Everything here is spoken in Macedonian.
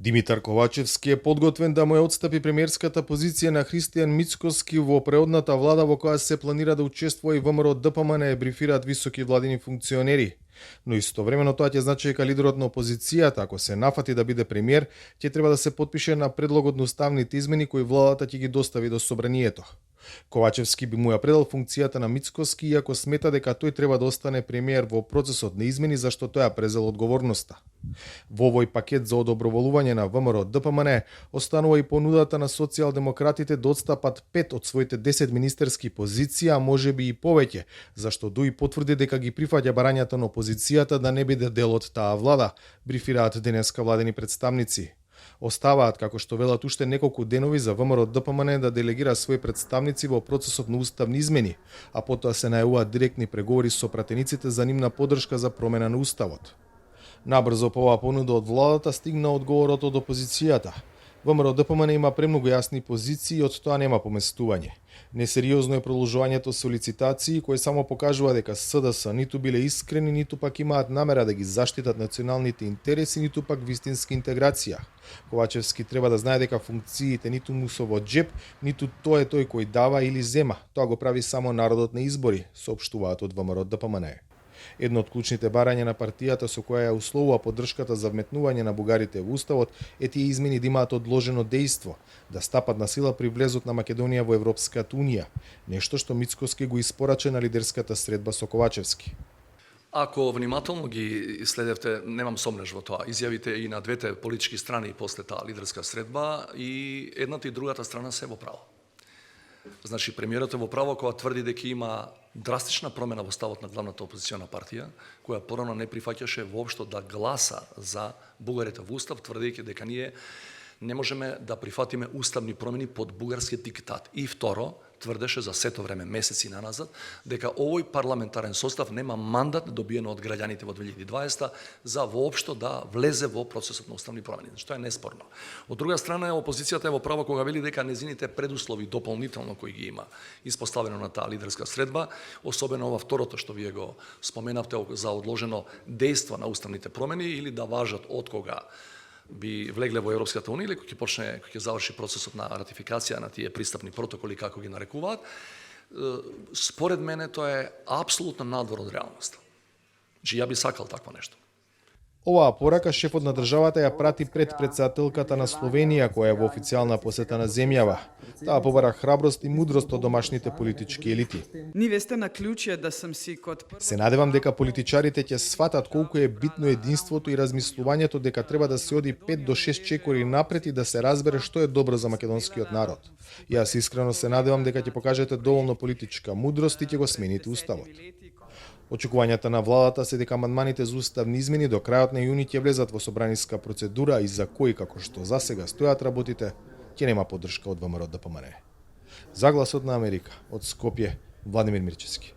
Димитар Ковачевски е подготвен да му ја отстапи премиерската позиција на Христијан Мицкоски во преодната влада во која се планира да учествува и ВМРО ДПМН, брифираат високи владини функционери. Но истовремено тоа ќе значи дека лидерот на опозицијата, ако се нафати да биде премиер, ќе треба да се потпише на предлогот на уставните измени кои владата ќе ги достави до собранието. Ковачевски би му ја предал функцијата на Мицкоски, иако смета дека тој треба да остане премиер во процесот на измени зашто тој ја презел одговорноста. Во овој пакет за одоброволување на ВМРО ДПМН останува и понудата на социјалдемократите да отстапат 5 од своите 10 министерски позиции, а можеби и повеќе, зашто ДУИ потврди дека ги прифаќа барањата на опозицијата да не биде дел од таа влада, брифираат денеска владени представници. Оставаат, како што велат, уште неколку денови за ВМРО ДПМН да делегира своји представници во процесот на уставни измени, а потоа се најавуваат директни преговори со пратениците за нивна поддршка за промена на уставот. Набрзо по оваа понуда од владата стигна одговорот од опозицијата. ВМРО ДПМН има премногу јасни позиции и од тоа нема поместување. Несериозно е продолжувањето со лицитации кои само покажува дека СДС ниту биле искрени, ниту пак имаат намера да ги заштитат националните интереси, ниту пак вистинска интеграција. Ковачевски треба да знае дека функциите ниту му со во джеп, ниту тој е тој кој дава или зема. Тоа го прави само народот на избори, соопштуваат од ВМРО ДПМН. Едно од клучните барања на партијата со која ја условува поддршката за вметнување на бугарите во уставот е тие измени да имаат одложено дејство, да стапат на сила при влезот на Македонија во Европската унија, нешто што Мицкоски го испорача на лидерската средба со Ковачевски. Ако внимателно ги следевте, немам сомнеж во тоа, изјавите и на двете политички страни после таа лидерска средба, и едната и другата страна се во право. Значи, премиерот е во право кога тврди дека има драстична промена во ставот на главната опозициона партија, која порано не прифаќаше воопшто да гласа за бугарите во устав, тврдејќи дека ние не можеме да прифатиме уставни промени под бугарскиот диктат. И второ, тврдеше за сето време, месеци наназад, дека овој парламентарен состав нема мандат добиен од граѓаните во 2020 за воопшто да влезе во процесот на уставни промени, што е неспорно. Од друга страна, опозицијата е во право кога вели дека незините предуслови дополнително кои ги има испоставено на таа лидерска средба, особено ова второто што вие го споменавте за одложено дејство на уставните промени или да важат од кога би влегле во Европската унија или кога ќе заврши процесот на ратификација на тие пристапни протоколи, како ги нарекуваат, според мене тоа е апсолутно надвор од реалноста. Значи, ја би сакал такво нешто. Оваа порака шефот на државата ја прати пред претседателката на Словенија, која е во официјална посета на земјава. Таа побара храброст и мудрост од домашните политички елити. Се надевам дека политичарите ќе сватат колку е битно единството и размислувањето дека треба да се оди 5 до 6 чекори напред и да се разбере што е добро за македонскиот народ. Јас искрено се надевам дека ќе покажете доволно политичка мудрост и ќе го смените уставот. Очекувањата на владата се дека амандманите за уставни измени до крајот на јуни ќе влезат во собраниска процедура и за кои, како што засега стојат работите, ќе нема поддршка од ВМРО ДПМН. За Гласот на Америка, од Скопје, Владимир Мирчевски.